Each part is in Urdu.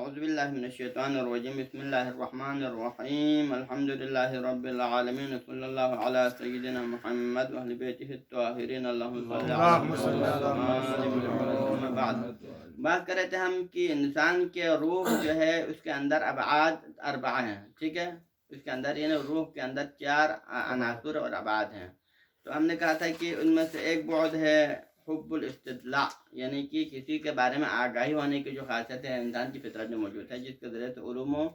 اعوذ باللہ من الشیطان الرجیم بسم اللہ الرحمن الرحیم الحمد للہ رب العالمین صلی اللہ علی سیدنا محمد و اہل بیتہ الطاہرین اللہم صلی علی بعد بات کر رہے تھے ہم کہ انسان کے روح جو ہے اس کے اندر ابعاد اربعہ ہیں. ٹھیک ہے, اس کے اندر یعنی روح کے اندر 4 عناصر اور ابعاد ہیں. تو ہم نے کہا تھا کہ ان میں سے ایک بعد ہے حب الاستطلاع, یعنی کہ کسی کے بارے میں آگاہی ہونے کی جو خاصیت ہے انسان کی فطرت میں موجود ہے, جس کے ذریعے سے علوم و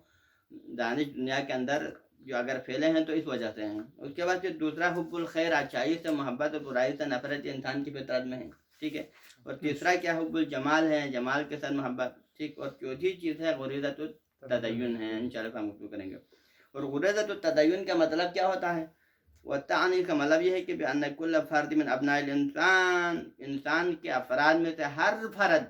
دانش دنیا کے اندر جو اگر پھیلے ہیں تو اس وجہ سے ہیں. اس کے بعد پھر دوسرا حب الخیر, اچھائی سے محبت اور برائی سے نفرت انسان کی فطرت میں ہے. ٹھیک ہے, اور تیسرا کیا حب الجمال ہے, جمال کے ساتھ محبت. ٹھیک, اور چوتھی چیز ہے غریزۃ التدین ہے. انشاءاللہ ہم گفتگو کریں گے. اور غریزۃ التدین کا مطلب کیا ہوتا ہے؟ والتعنی کا مطلب یہ ہے کہ بأن کل فرد من ابناء الانسان, انسان کے افراد میں سے ہر فرد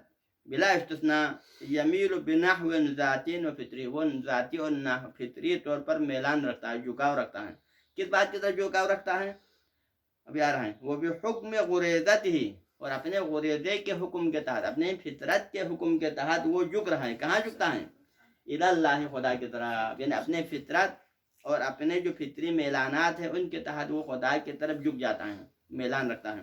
بلا استثناء یمیل بنحو ذاتی و فطری, وہ ذاتی اور فطری طور پر میلان رکھتا ہے, جھکاؤ رکھتا ہے. کس بات کی طرف جھکاؤ رکھتا ہے؟ ابھی آ رہا ہے. وہ بھی حکم غریزت ہی, اور اپنے غریزے کے حکم کے تحت, اپنے فطرت کے حکم کے تحت وہ جھک رہا ہے. کہاں جھکتا ہے؟ الی اللہ, خدا کی طرف, یعنی اپنے فطرت اور اپنے جو فطری میلانات ہیں ان کے تحت وہ خدا کی طرف جھک جاتا ہے, میلان رکھتا ہے.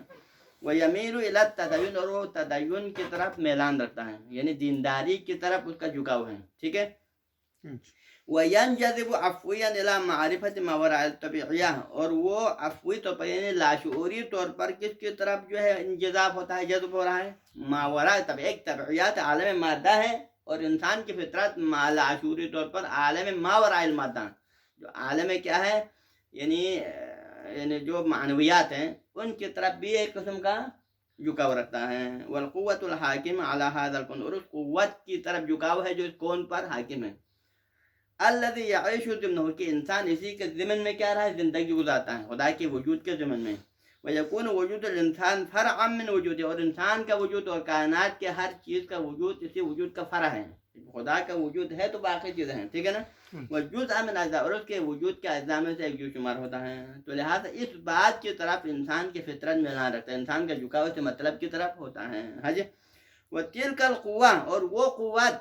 وَيَمِيلُ إِلَى التَّدَيُّنِ, اور وہ تدین کی طرف میلان رکھتا ہے, یعنی دینداری کی طرف اس کا جھکاؤ ہے. ٹھیک ہے. وَيَنْجَذِبُ عَفْوِيًّا إِلَى مَعْرِفَةِ مَا وَرَاءَ الطَّبِيعِيَّةِ, اور وہ عفوی طور پر یعنی لاشعوری طور پر کس کی طرف جو ہے انجذاب ہوتا ہے, جذب ہو رہا ہے؟ ما وراء طبیعت, طبیعیات عالم مادہ ہے, اور انسان کی فطرت لاشعوری طور پر عالم ما وراء المادہ, جو عالم کیا ہے یعنی جو معنویات ہیں ان کی طرف بھی ایک قسم کا جھکاؤ رکھتا ہے. والقوت الحاکم علی هذا الکون, اور اس قوت کی طرف جھکاؤ ہے جو اس کون پر حاکم ہے. الذی یعیش ضمنہ, کہ انسان اسی کے ضمن میں کیا رہا ہے, زندگی گزارتا ہے, خدا کے وجود کے ضمن میں. ویکون وجود الانسان فرعا من وجودہ, اور انسان کا وجود اور کائنات کے ہر چیز کا وجود اسی وجود کا فرع ہے. خدا کا وجود ہے تو باقی چیزیں ہیں. ٹھیک ہے نا. وجزء من اجزاء, اور اس کے وجود کے اجزاء میں سے ایک جو شمار ہوتا ہے. تو لہٰذا اس بات کی طرف انسان کی فطرت میں نہ رکھتا ہے, انسان کا جھکاؤ سے مطلب کی طرف ہوتا ہے. ہاں جی. وتلک القوہ, اور وہ قوت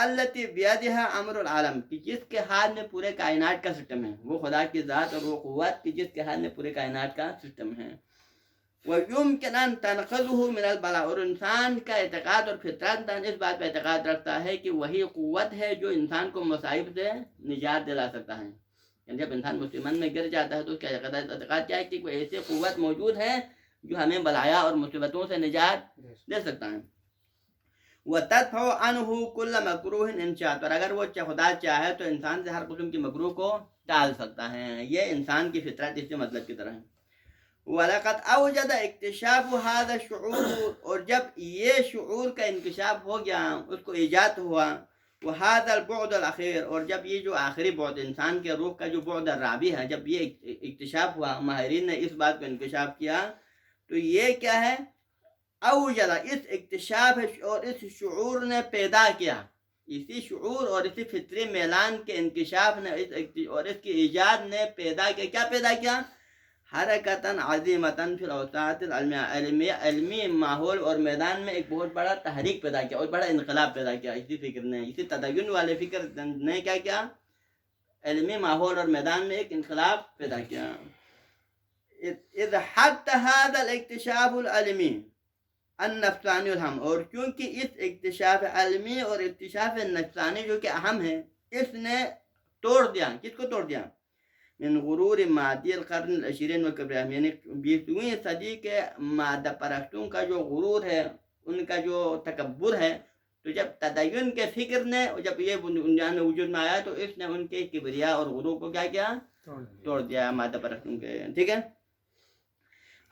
التي بیدها امر العالم, کہ جس کے ہاتھ میں پورے کائنات کا سسٹم ہے, وہ خدا کی ذات, اور وہ قوت کہ جس کے ہاتھ میں پورے کائنات کا سسٹم ہے. وَيُمْكِنْ أَن تَنْقَذُهُ مِنَ الْبَلَاءِ, اور انسان کا اعتقاد اور فطرت اس بات پہ اعتقاد رکھتا ہے کہ وہی قوت ہے جو انسان کو مصائب سے نجات دلا سکتا ہے. یعنی جب انسان مصیبت میں گر جاتا ہے تو اس کا اعتقاد کیا ہے کہ کوئی ایسی قوت موجود ہے جو ہمیں بلایا اور مصیبتوں سے نجات دے سکتا ہے. وَتَدْفَعُ عَنْهُ كُلَّ مَكْرُوهٍ إِنْ شَاءَ, اور اگر وہ خدا چاہے تو انسان سے ہر قسم کی مکروہ کو ٹال سکتا ہے. یہ انسان کی فطرت اس کے مطلب کی طرح ہے. وَلَقَدْ أَوْجَدَ اكْتِشَافُ هَذَا الشُّعُورُ, اور جب یہ شعور کا انکشاف ہو گیا, اس کو ایجاد ہوا. وَهَذَا الْبُعْدُ الْأَخِيرُ, اور جب یہ جو آخری بعد انسان کے روح کا جو بعد الرابع ہے, جب یہ اکتشاف ہوا, ماہرین نے اس بات کو انکشاف کیا, تو یہ کیا ہے؟ اوجد, اس اکتشاف اور اس شعور نے پیدا کیا, اسی شعور اور اسی فطری میلان کے انکشاف نے اور اس کی ایجاد نے پیدا کیا. کیا پیدا کیا؟ حرکتاً عظیمتاً فی الاوساط العلمیہ, علمی ماحول اور میدان میں ایک بہت بڑا تحریک پیدا کیا اور بڑا انقلاب پیدا کیا. اسی فکر نے, اسی تدین والے فکر نے کیا کیا؟ علمی ماحول اور میدان میں ایک انقلاب پیدا کیا. اذ حتی هذا الاکتشاف العلمی النفسانی الہم, اور کیونکہ اس اکتشاف علمی اور اکتشاف نفسانی جو کہ اہم ہے, اس نے توڑ دیا. کس کو توڑ دیا؟ من غرور مادی القرن العشرین والکبریاء, یعنی 20ویں صدی کے مادہ پرستوں کا جو غرور ہے, ان کا جو تکبر ہے, تو جب تدین کے فکر نے, جب یہ بنیاد وجود میں آیا, تو اس نے ان کے کبریا اور غرور کو کیا کیا؟ توڑ دیا مادہ پرستوں کے. ٹھیک ہے.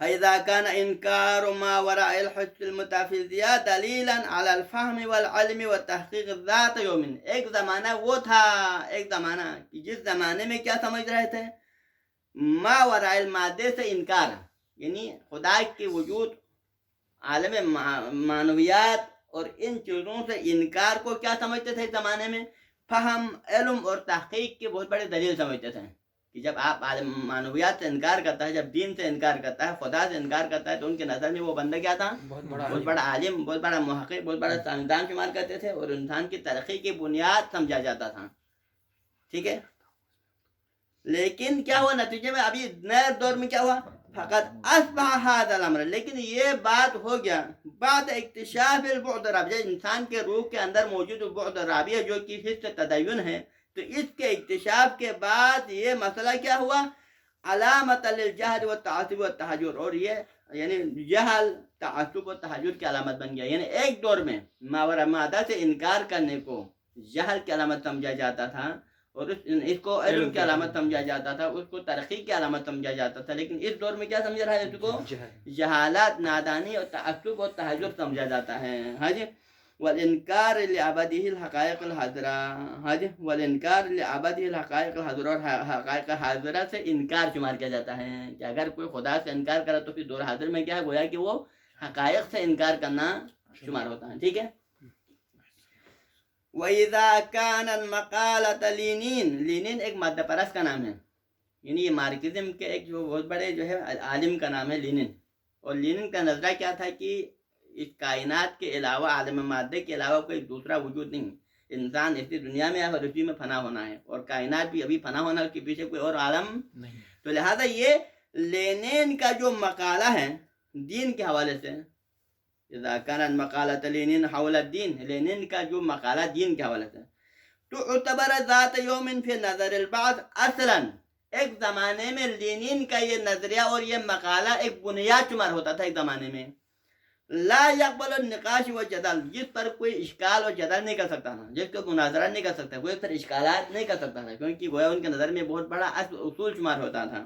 فَإِذَا كَانَ إِنْكَارُ مَا وَرَاءِ الْحُسِّ الْمُتَافِزِيَّةِ دَلِيلًا عَلَى الْفَهْمِ وَالْعَلْمِ وَتَحْقِيقِ ذَاتِ يَوْمٍ, ایک زمانہ وہ تھا, ایک زمانہ کہ جس زمانے میں کیا سمجھ رہے تھے؟ ما وراء المادے سے انکار, یعنی خدا کی وجود, عالم معنویات اور ان چیزوں سے انکار کو کیا سمجھتے تھے اس زمانے میں؟ فہم, علم اور تحقیق کی بہت بڑی دلیل سمجھتے تھے. کہ جب آپ عالم معنویات سے انکار کرتا ہے، جب دین سے انکار کرتا ہے، خدا سے انکار کرتا ہے، تو ان کے نظر میں وہ بندہ کیا تھا؟ بہت بڑا عالم، بہت بڑا محقق، بہت بڑا سائنسدان شمار کرتے تھے، اور انسان کی ترقی کی بنیاد سمجھا جاتا تھا. ٹھیک ہے. لیکن کیا ہوا نتیجے میں؟ ابھی نئے دور میں کیا ہوا؟ فقط اصبح هذا الامر، لیکن یہ بات ہو گیا بعد اکتشاف البعد الرابع، انسان کے روح کے اندر موجود بعد الرابع جو کہ حصہ تدین ہے، تو اس کے اکتشاف کے بعد یہ مسئلہ کیا ہوا؟ علامت للجہل والتعصب والتحجر، اور یہ یعنی جہل، تعصب و تحجر کی علامت بن گیا. یعنی ایک دور میں ماورا مادہ سے انکار کرنے کو جہل کی علامت سمجھا جاتا تھا، اور اس کو علم کی علامت سمجھا جاتا تھا، اس کو ترقی کی علامت سمجھا جاتا تھا. لیکن اس دور میں کیا سمجھا رہا ہے؟ اس کو جہالت، نادانی اور تعصب اور تحجر سمجھا جاتا ہے. ہاں جی. والانکار لعبده الحقائق الحاضرہ، ہاں جی، والانکار لعبده الحقائق الحاضرہ، اور حقائق حاضرہ سے انکار شمار کیا جاتا ہے کہ اگر کوئی خدا سے انکار کرے تو پھر دور حاضر میں کیا ہے؟ گویا کہ وہ حقائق سے انکار کرنا شمار ہوتا ہے. ٹھیک ہے. وَإِذَا كَانَ الْمَقَالَةَ لینین، لینین ایک مادہ پرست کا نام ہے، یعنی یہ مارکسزم کے ایک جو بہت بڑے جو ہے عالم کا نام ہے لینین. اور لینین کا نظریہ کیا تھا کہ اس کائنات کے علاوہ، عالم مادے کے علاوہ کوئی دوسرا وجود نہیں. انسان اسی دنیا میں ہے اور اسی میں فنا ہونا ہے، اور کائنات بھی ابھی فنا ہونا، اس کے پیچھے کوئی اور عالم نہیں. تو لہذا یہ لینین کا جو مقالہ ہے دین کے حوالے سے، اذا كانت مقالة لینین حول الدین، لینین کا جو مقالہ دین کے حوالے سے، تو اعتبر ذات یوم فی نظر البعض اصلا، ایک زمانے میں لینین کا یہ نظریہ اور یہ مقالہ ایک بنیاد شمار ہوتا تھا ایک زمانے میں. لا يقبل النقاش و جدل، جس پر کوئی اشکال اور جدل نہیں کر سکتا تھا، جس کو مناظرہ نہیں کر سکتا، کوئی پر اشکالات نہیں کر سکتا تھا، کیونکہ وہ ان کے نظر میں بہت بڑا اصول شمار ہوتا تھا.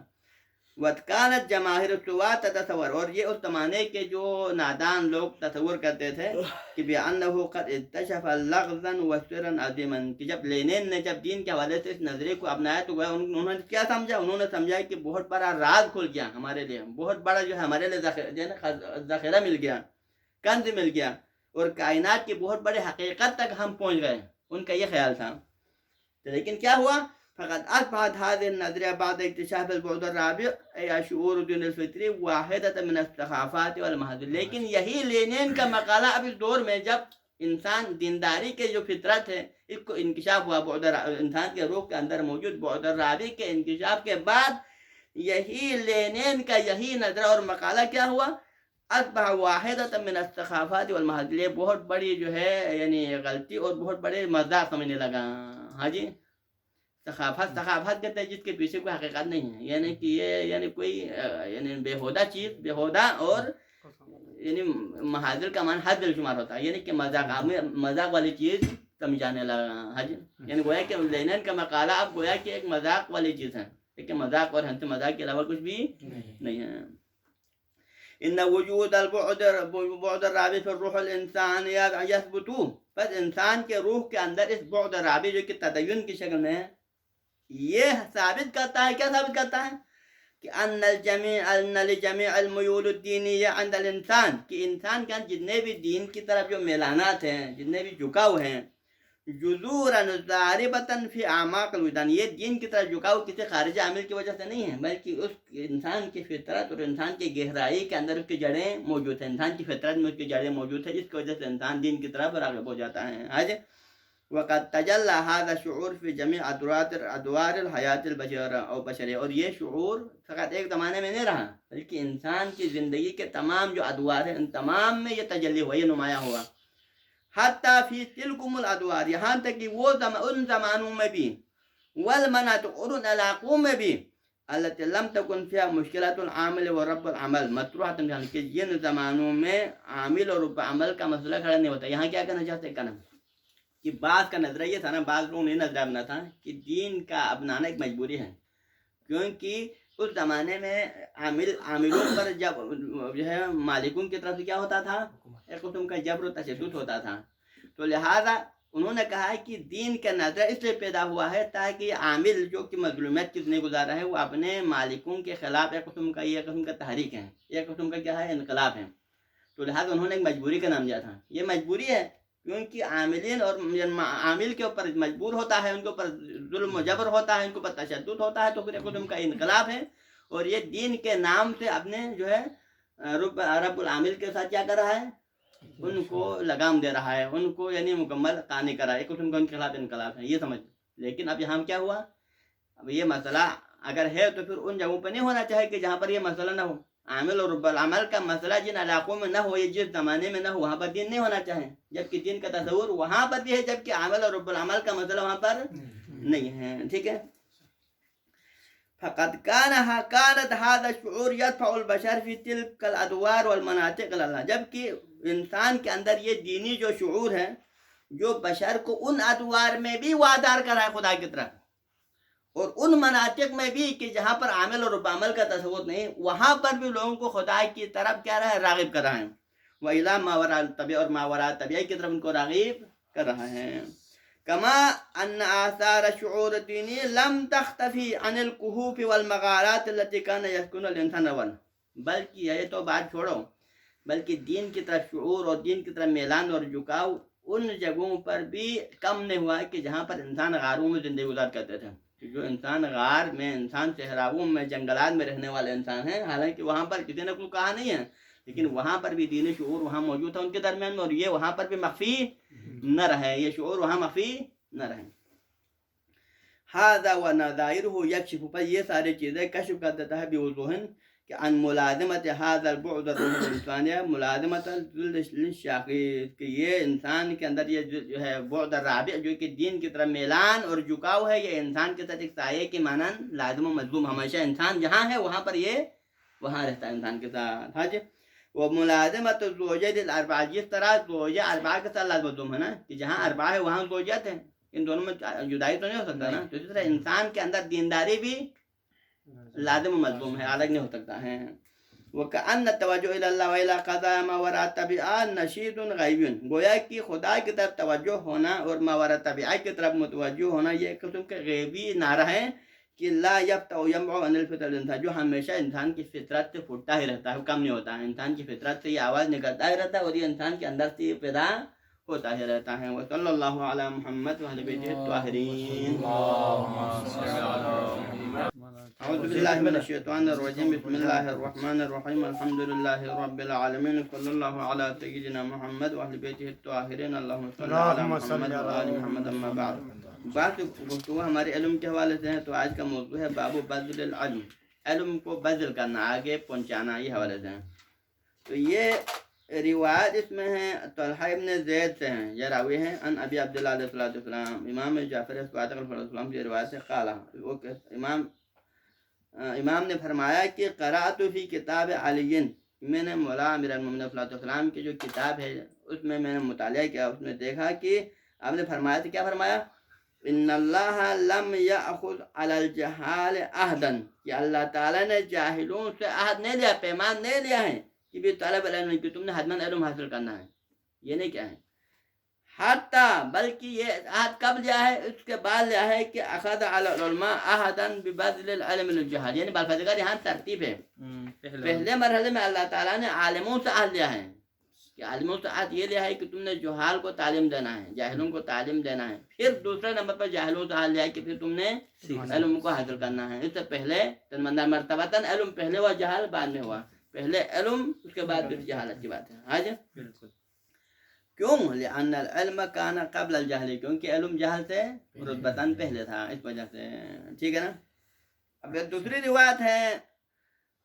وَتْكَانَتْ جَمَاهِرُ الثُّوَاةِ تَتَصَوَّرُ، اور یہ اس زمانے کے جو نادان لوگ تصور کرتے تھے کہ بِأَنَّهُ قَدْ اكتشف لغزا وسرا عظیما، کہ جب لینین نے جب دین کے حوالے سے اس نظریے کو اپنایا تو انہوں نے کیا سمجھا؟ انہوں نے سمجھا کہ بہت بڑا راز کھل گیا ہمارے لیے، بہت بڑا جو ہے ہمارے لیے ذخیرہ مل گیا، کنز مل گیا، اور کائنات کی بہت بڑی حقیقت تک ہم پہنچ گئے. ان کا یہ خیال تھا. لیکن کیا ہوا؟ فقط اصبحت هذه النظریہ بعد اکتشاف البعد الرابع ای شعور الدین الفطری واحدۃ من الثقافات والمحاذیر، لیکن یہی لینین کا مقالہ اب اس دور میں جب انسان دینداری کے جو فطرت ہے اس کو انکشاف ہوا، انسان کے روح کے اندر موجود بعد الرابع کے انکشاف کے بعد یہی لینین کا یہی نظریہ اور مقالہ کیا ہوا؟ اصبح واحدۃ من الثقافات والمحاذیر، بہت بڑی جو ہے یعنی غلطی اور بہت بڑے مذاق سمجھنے لگا. ہاں جی. ثقافت کہتے ہیں جس کے پیچھے کوئی حقیقت نہیں ہے، یعنی کہ یہ یعنی کوئی یعنی بےہودہ چیز، بےہودہ، اور یعنی محاذر کا معنی حد شمار ہوتا ہے، یعنی کہ مذاق والی چیز سمجھانے لگا. حج یعنی گویا کہ لینین کا مقالہ اب گویا کہ ایک مذاق والی چیز ہے، لیکن مذاق اور ہنسی مذاق کے علاوہ کچھ بھی نہیں ہے. ان وجود البعد الرابع فی الروح الانسان یثبت، بس انسان کے روح کے اندر اس بعد الرابع جو کہ تدین کی شکل میں ہے، یہ ثابت کرتا ہے، کیا ثابت کرتا ہے؟ کہ ان لجمیع المیول الدینیہ عند الانسان، کہ انسان کے جتنے بھی دین کی طرف جو میلانات ہیں، جتنے بھی جھکاؤ ہیں، جذورا ضاربۃ فی اعماق الوجدان، یہ دین کی طرف جھکاؤ کسی خارجی عامل کی وجہ سے نہیں ہے، بلکہ اس انسان کی فطرت اور انسان کی گہرائی کے اندر اس کی جڑیں موجود ہیں، انسان کی فطرت میں اس کی جڑیں موجود ہیں، اس کی وجہ سے انسان دین کی طرف راغب ہو جاتا ہے. آج وقد تجلى هذا الشعور في جميع ادوار الحیات البشریہ، اور یہ شعور فقط ایک زمانے میں نہیں رہا، بلکہ انسان کی زندگی کے تمام جو ادوار ہیں ان تمام میں یہ تجلی ہوا، یہ نمایاں ہوا. حتی فی تلکم الادوار، یہاں تک کہ وہ ان زمانوں میں بھی، والمناطق، اور ان علاقوں میں بھی، التي لم تكن فيها مشکلات العامل و رب العمل مطروحة، کہ جن زمانوں میں عامل اور رب عمل کا مسئلہ کھڑا نہیں ہوتا. یہاں کیا کہنا چاہتے ہیں کہ بعض کا نظریہ یہ تھا نا، بعض لوگوں نے نظریہ بنا تھا کہ دین کا اپنانا ایک مجبوری ہے، کیونکہ اس زمانے میں عاملوں پر جب جو ہے مالکوں کی طرف سے کیا ہوتا تھا؟ ایک قسم کا جبر و تشدد ہوتا تھا. تو لہذا انہوں نے کہا ہے کہ دین کا نظریہ اس لیے پیدا ہوا ہے تاکہ عامل جو کہ مظلومیت کی زندگی گزارا ہے وہ اپنے مالکوں کے خلاف ایک قسم کا یہ قسم کا تحریک ہے، ایک قسم کا کیا ہے؟ انقلاب ہے. تو لہذا انہوں نے ایک مجبوری کا نام دیا تھا. یہ مجبوری ہے کیونکہ عاملین اور عامل کے اوپر مجبور ہوتا ہے، ان کے اوپر ظلم و جبر ہوتا ہے، ان کے اوپر تشدد ہوتا ہے، تو پھر ایک قسم کا انقلاب ہے، اور یہ دین کے نام سے اپنے جو ہے رب العامل کے ساتھ کیا کر رہا ہے، ان کو لگام دے رہا ہے، ان کو یعنی مکمل قانی کر رہا ہے، ایک قسم کا ان کے خلاف انقلاب ہے، یہ سمجھ. لیکن اب یہاں کیا ہوا، اب یہ مسئلہ اگر ہے تو پھر ان جگہوں پہ نہیں ہونا چاہیے کہ جہاں پر یہ مسئلہ نہ ہو. عامل اور رب العمل کا مسئلہ جن علاقوں میں نہ ہو، یہ جس زمانے میں نہ ہو، وہاں پر دین نہیں ہونا چاہیے، جبکہ دین کا تصور وہاں پر بھی ہے، جبکہ عامل اور رب العمل کا مسئلہ وہاں پر نہیں ہے. ٹھیک ہے. فقد كانت هذا الشعور يدفع البشر في تلك الادوار والمناطق لله، جبکہ انسان کے اندر یہ دینی جو شعور ہے جو بشر کو ان ادوار میں بھی وادار کر رہا ہے خدا کی طرف، اور ان مناطق میں بھی کہ جہاں پر عامل اور رب عمل کا تصور نہیں، وہاں پر بھی لوگوں کو خدا کی طرف کیا رہا ہے، راغب کر رہا ہے. وَإِلَى مَا وَرَاءَ الطَّبِيعَةِ، اور ما وراء الطبیعہ کی طرف ان کو راغب کر رہا ہے. کما ان آثار الشعور الدینی لم تختفی عن الکہوف والمغارات التي كان يسكن الانسان اول، بلکہ یہ تو بات چھوڑو، بلکہ دین کی طرف شعور اور دین کی طرف میلان اور جھکاؤ ان جگہوں پر بھی کم نہیں ہوا کہ جہاں پر انسان غاروں میں زندگی گزار کرتے تھے. جو انسان غار میں، انسان صحراؤں میں، جنگلات میں رہنے والے انسان ہیں، حالانکہ وہاں پر کسی نے کوئی کہا نہیں ہے، لیکن وہاں پر بھی دینی شعور وہاں موجود تھا ان کے درمیان میں، اور یہ وہاں پر بھی مخفی نہ رہے، یہ شعور وہاں مخفی نہ رہے. هذا ونظائره يكشف، پر یہ ساری چیزیں کشف کر دیتا ہے بوضوح کہ عن ملازمت هذا البعد الروح الانسانیہ، ملازمت للشاخص، کہ یہ انسان کے اندر یہ جو ہے بعد الرابع جو کہ دین کی طرف میلان اور جھکاؤ ہے، یہ انسان کے ساتھ ایک سایہ کی مانند لازم و ملزوم، ہمیشہ انسان جہاں ہے وہاں پر یہ وہاں رہتا ہے انسان کے ساتھ. ہاں جی. وہ ملازمت زوجۃ الاربع، جس طرح زوجہ اربعہ کے ساتھ لازم ملزوم ہے نا، کہ جہاں اربعہ ہے وہاں زوجت ہے، ان دونوں میں جدائی تو نہیں ہو سکتا نا. تو اسی طرح انسان کے اندر دینداری بھی لازم و ملزوم ہے، الگ نہیں ہو سکتا ہے. وَكَأَنَّ التَّوَجُّهَ إِلَى اللَّهِ وَإِلَى قَضَاءِ مَا وَرَاءَ الطَّبِيعَةِ نَشِيطٌ غَيْبٌ، گویا کہ خدا کی طرف توجہ ہونا اور ما وراء الطبیعہ کی طرف متوجہ ہونا یہ ایک قسم کا غیبی نعرہ ہے کہ لا يفتح ينبع عن الفطر الانسان، جو ہمیشہ انسان کی فطرت سے پھوٹتا ہی رہتا ہے، کم نہیں ہوتا ہے. انسان کی فطرت سے یہ آواز نکلتا ہی رہتا ہے، اور یہ انسان کے اندر سے یہ پیدا ہوتا ہی رہتا ہے. وصلی اللہ علی محمد وعلی بیتہ الطاہرین. اعوذ باللہ من الشیطان الرجیم، بسم اللہ الرحمن الرحیم، الحمد للہ رب العالمین، صلی اللہ علی سیدنا محمد وعلی بیتہ الطاہرین، اللہم صلی علی محمد وعلی محمد. اما بعد، بات گفتگو ہمارے علم کے حوالے سے ہے، تو آج کا موضوع ہے باب بذل العلم، علم کو بذل کرنا، آگے پہنچانا، یہ حوالے سے ہیں. تو یہ روایت اس میں ہے طلحہ ابن زید سے ہیں، یہ راوی ہیں ان ابی عبداللہ علیہ السلام، امام جعفر صادق علیہ السلام کی روایت سے قال، امام نے فرمایا کہ قرأت فی کتاب علی، میں نے مولا امیر المومنین صلی اللہ علیہ وسلم کی جو کتاب ہے اس میں نے مطالعہ کیا، اس میں دیکھا کہ آپ نے فرمایا تھا، کیا فرمایا، ان اللہ لم یأخذ علی الجہال عہدا، کہ اللہ تعالیٰ نے جاہلوں سے عہد نہیں لیا، پیمان نہیں لیا ہے کہ بھی طلب علم، کہ تم نے حتماً علم حاصل کرنا ہے، یہ نہیں کیا ہے. حتیٰ، بلکہ یہ عہد کب لیا ہے، اس کے بعد لیا ہے کہ اخذ علی العلماء عہدا ببذل العلم للجہال، یعنی بالفاظ یہاں ترتیب ہے. پہلے مرحلے میں اللہ تعالیٰ نے عالموں سے عہد لیا ہے، کہ عالموں سے عہد یہ لیا ہے کہ تم نے جہال کو تعلیم دینا ہے، جاہلوں کو تعلیم دینا ہے. پھر دوسرے نمبر پر جاہلوں سے عہد لیا ہے کہ پھر تم نے علم کو حاصل کرنا ہے. اس سے پہلے مرتبتاً علم پہلے ہوا، جہال بعد میں ہوا، پہلے علم اس کے بعد پھر جہالت کی بات ہے. ہاں جی، بالکل. کیوں؟ لأن العلم کان قبل الجہل، کیونکہ علم جہل سے رتبتاً پہلے تھا، اس وجہ سے. ٹھیک ہے نا. اب دوسری روایت ہے،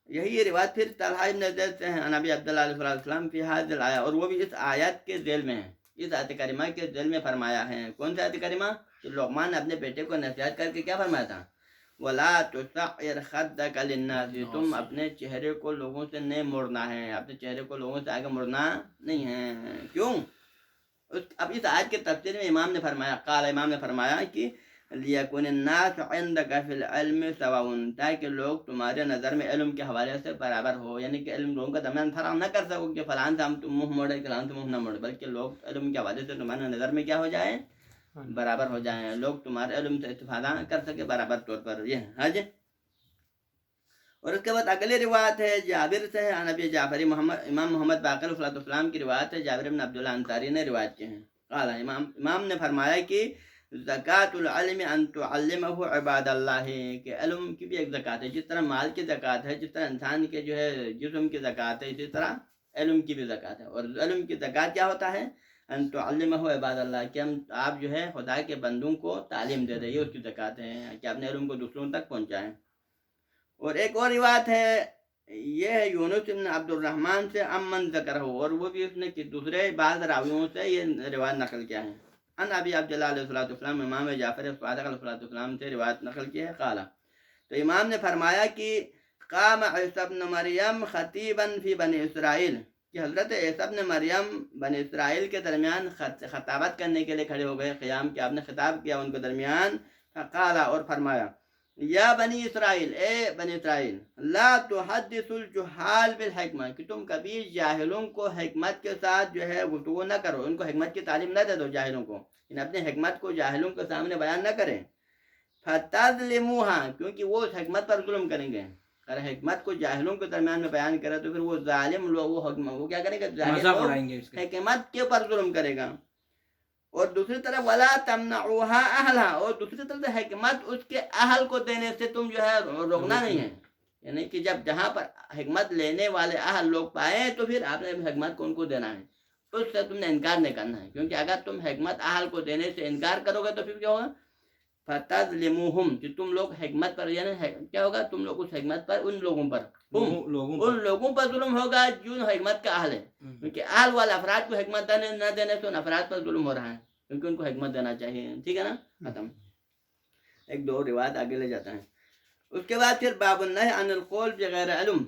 یہی روایت پھر طلحہ ابن زید سے ہیں، نبی عبداللہ علیہ السلام فی ھذہ الآیہ، اور وہ بھی اس آیت کے ذیل میں ہے، اس آیت کریمہ کے ذیل میں فرمایا ہے. کون سی آیت کریمہ؟ کہ لقمان نے اپنے بیٹے کو نصیحت کر کے کیا فرمایا تھا، وَلَا تُسَعِّرْ خَدَّكَ لِلنَّاسِ، تم اپنے چہرے کو لوگوں سے نہیں موڑنا ہے، اپنے چہرے کو لوگوں سے آگے موڑنا نہیں ہے. کیوں؟ اب اس آیت کے تفسیر میں امام نے فرمایا، قال، امام نے فرمایا کہ لِيَكُنِ النَّاسُ عِنْدَكَ فِي الْعِلْمِ سَوَاءً، تاکہ لوگ تمہارے نظر میں علم کے حوالے سے برابر ہو، یعنی کہ علم لوگوں کا درمیان فرق نہ کر سکو کہ فلان سے ہم تم منہ موڑے، فلان سے منہ نہ موڑے، بلکہ لوگ علم کے حوالے سے تمہارے نظر میں کیا ہو جائیں، برابر ہو جائیں، لوگ تمہارے علم سے استفادہ کر سکے برابر طور پر. یہ ہاں جی. اور اس کے بعد اگلی روایت ہے جابر سے ہے، نبی جعفری محمد، امام محمد باقر صلی اللہ علیہ وسلم کی روایت ہے، جابر بن عبداللہ انصاری نے روایت کی ہیں. قال امام نے فرمایا کہ زکوٰۃ العلم ان تعلمہ عباد اللہ، کہ علم کی بھی ایک زکوٰۃ ہے، جس طرح مال کی زکوٰۃ ہے، جس طرح انسان کے جو ہے جسم کی زکوٰۃ ہے، اسی طرح علم کی بھی زکوٰۃ ہے. اور علم کی زکوٰۃ کیا ہوتا ہے؟ ان تعلمہ عباد اللہ، کہ آپ جو ہے خدا کے بندوں کو تعلیم دے دیں، یہ اس کی زکوٰۃ ہے کہ اپنے علم کو دوسروں تک پہنچائیں. اور ایک اور روایت ہے، یہ ہے یونس بن عبد الرحمن سے امن ذکر ہو، اور وہ بھی اس نے دوسرے بعض راویوں سے یہ روایت نقل کیا ہے. ان ابی عبداللہ علیہ السلام، امام جعفر صادق علیہ السلام سے روایت نقل کی ہے. قال، تو امام نے فرمایا کہ قام عیسی ابن مریم خطیبا فی بنی اسرائیل، کہ حضرت عیسی ابن مریم بنی اسرائیل کے درمیان خطابت کرنے کے لیے کھڑے ہو گئے، قیام کیا، آپ نے خطاب کیا ان کے درمیان. فقال، اور فرمایا، یا بنی اسرائیل، اے بنی اسرائیل، لا تحدث الجہال بالحکمہ، کہ تم کبھی جاہلوں کو حکمت کے ساتھ جو ہے گفتگو نہ کرو، ان کو حکمت کی تعلیم نہ دے دو جاہلوں کو، اپنے حکمت کو جاہلوں کے سامنے بیان نہ کریں. فتظلموها، کیونکہ وہ اس حکمت پر ظلم کریں گے. اگر حکمت کو جاہلوں کے درمیان میں بیان کرے تو پھر وہ ظالم لوگ وہ کیا کرے گا؟ حکمت کے اوپر ظلم کرے گا. اور دوسری طرف ولا تمنعوها اہلها، اور دوسری طرف حکمت اس کے اہل کو دینے سے تم جو ہے روکنا نہیں ہے، یعنی کہ جب جہاں پر حکمت لینے والے اہل لوگ پائے تو پھر آپ نے حکمت کو ان کو دینا ہے، اس سے تم نے انکار نہیں کرنا ہے. کیونکہ اگر تم حکمت اہل کو دینے سے انکار کرو گے تو پھر کیا ہوگا؟ فتظلموہم، کہ تم لوگ حکمت پر، یعنی کیا ہوگا؟ تم لوگ اس حکمت پر ان لوگوں پر ظلم ہوگا جو حکمت کا اہل ہے. کیونکہ اہل والے افراد کو حکمت نہ دینے سے ان افراد پر ظلم ہو رہا ہے، کیونکہ ان کو حکمت دینا چاہیے. ٹھیک ہے نا؟ ختم. ایک دو روایت آگے لے جاتا ہے. اس کے بعد پھر باب النہی عن القول بغیر علم،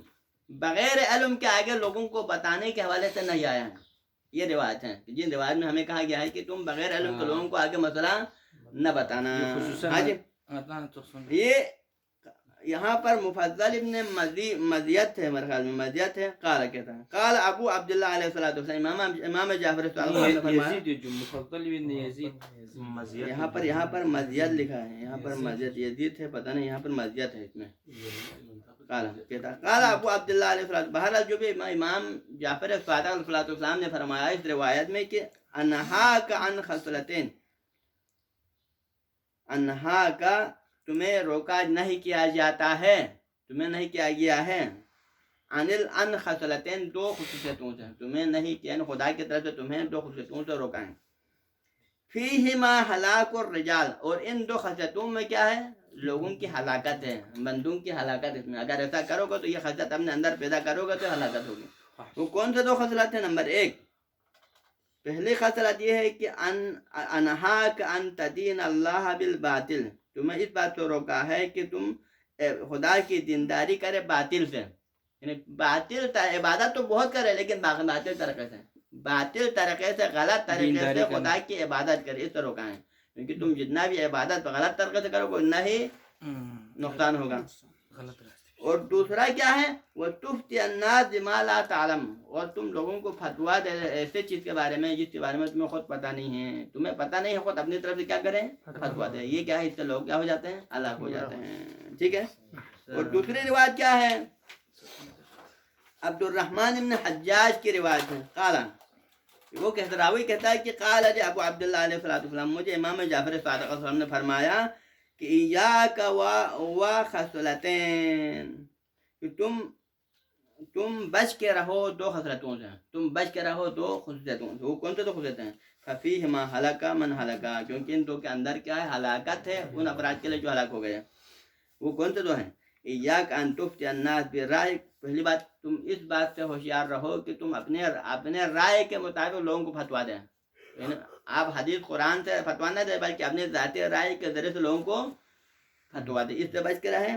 بغیر علم کے آگے لوگوں کو بتانے کے حوالے سے نہیں آیا ہے. یہ روایت ہے، جن روایت میں ہمیں کہا گیا ہے کہ تم بغیر علم کے لوگوں کو آگے مسئلہ نہ بتانا. ہاں جی، یہ یہاں پر مفضل ابن مزیت ہے، میرے خیال میں مزیت ہے. قال کہتا ہے، قال ابو عبداللہ علیہ السلام، امام جعفر نے فرمایا، یہاں پر مزیت لکھا ہے، یہاں پر مزیت یزید ہے، پتہ نہیں یہاں پر مزیت ہے اس میں. قال کہتا ہے، قال ابو عبداللہ علیہ السلام، بہرحال جو بھی امام جعفر صادق علیہ السلام نے فرمایا اس روایت میں کہ انہاک عن خصلتین، انہا کا تمہیں روکا نہیں کیا جاتا ہے، تمہیں نہیں کیا گیا ہے، ان خصلتین، دو خصوصیتوں سے تمہیں نہیں کیا، خدا کی طرف سے تمہیں دو خصوصیتوں سے روکا ہے. فیہما ہلاک الرجال، اور ان دو خصلتوں میں کیا ہے؟ لوگوں کی ہلاکت ہے، بندوں کی ہلاکت. اس میں اگر ایسا کرو گے تو یہ خصلت اپنے اندر پیدا کرو گے تو ہلاکت ہوگی. وہ کون سے دو خصلت ہیں؟ نمبر ایک، پہلی خصلت یہ ہے کہ انہاک ان تدین اللہ بالباطل، تمہیں اس بات سے روکا ہے کہ تم خدا کی دینداری کرے باطل سے، یعنی باطل عبادت تو بہت کرے لیکن باطل طریقے سے، باطل طریقے سے، غلط طریقے سے خدا کی عبادت کرے، اس سے روکا ہے. کیونکہ تم جتنا بھی عبادت غلط طریقے سے کرو گے اتنا ہی نقصان ہوگا. اور دوسرا کیا ہے؟ وَتُفْتِيَ النَّاسَ بِمَا لَا تَعْلَمُ، اور تم لوگوں کو فتویٰ دے ایسے چیز کے بارے میں جس کے بارے میں تمہیں خود پتہ نہیں ہے، تمہیں پتہ نہیں ہے، خود اپنی طرف سے کیا کریں؟ فتویٰ دے. یہ کیا ہے؟ اس سے لوگ کیا ہو جاتے ہیں؟ ہلاک ہو جاتے ہیں. ٹھیک ہے. اور دوسری روایت کیا ہے؟ عبد الرحمن بن حجاج کی روایت ہے. قال، وہ کہتا، راوی کہتا ہے کہ قال ابو عبداللہ علیہ السلام، مجھے امام جعفر صادق علیہ السلام نے فرمایا کہ ایاک و خصلتین، کہ تم بچ کے رہو دو خصلتوں سے، تم بچ کے رہو دو خصلتوں سے. وہ کون سے دو خصلتیں ہیں؟ ففیہما ہلک من ہلک، کیونکہ ان دو کے اندر کیا ہے؟ ہلاکت ہے ان افراد کے لیے جو ہلاک ہو گئے. وہ کون سے دو ہیں؟ ایاک ان تفتی الناس بالرائے، پہلی بات تم اس بات سے ہوشیار رہو کہ تم اپنے رائے کے مطابق لوگوں کو فتوا دیں، یعنی آپ حدیث قرآن سے فتوا نہ دیں بلکہ اپنے ذاتی رائے کے ذریعے سے لوگوں کو فتوا دیں، اس سے بچ کے رہیں.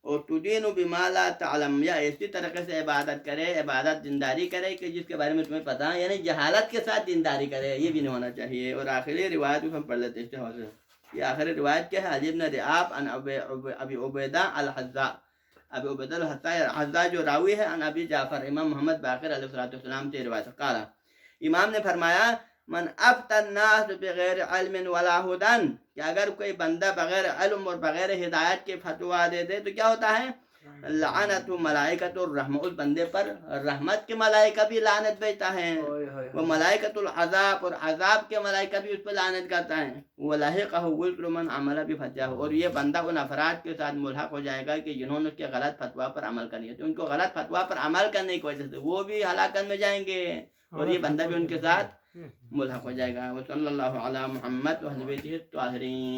اور تدین بما لا تعلم، یا ایسی طریقے سے عبادت کرے، عبادت دینداری کرے کہ جس کے بارے میں تمہیں پتہ ہے، یعنی جہالت کے ساتھ دینداری کرے، یہ بھی نہیں ہونا چاہیے. اور آخری روایت ہم پڑھ لیتے ہیں. یہ آخری روایت کیا ہے؟ علی بن رعاب عن ابی عبیدہ الحذاء، ابی عبیدہ الحذاء جو راوی ہے، عن ابی جعفر، امام محمد باقر علیہ السلام سے روایت. قال، امام نے فرمایا، من افتی الناس بغیر علم ولا ہدی، کہ اگر کوئی بندہ بغیر علم اور بغیر ہدایت کے فتوا دے دے تو کیا ہوتا ہے؟ لعنت ملائکۃ الرحمہ، اس بندے پر رحمت کے ملائکہ بھی لعنت بھیجتا ہے، وہ ملائکۃ العذاب، اور عذاب کے ملائکہ بھی اس پر لعنت کرتا ہے، وَلَحِقَهُ وِزْرُ مَنْ عَمَلَ بِفَتْوَاهُ، اور یہ بندہ ان افراد کے ساتھ ملحق ہو جائے گا کہ جنہوں نے اس کے غلط فتویٰ پر عمل کرنی ہے، تو ان کو غلط فتویٰ پر عمل کرنے کی وجہ سے وہ بھی ہلاکت میں جائیں گے، اور یہ بندہ بھی ان کے ساتھ ملحق ہو جائے گا۔ وصلی اللہ علی محمد وآلہ بیتہ الطاہرین۔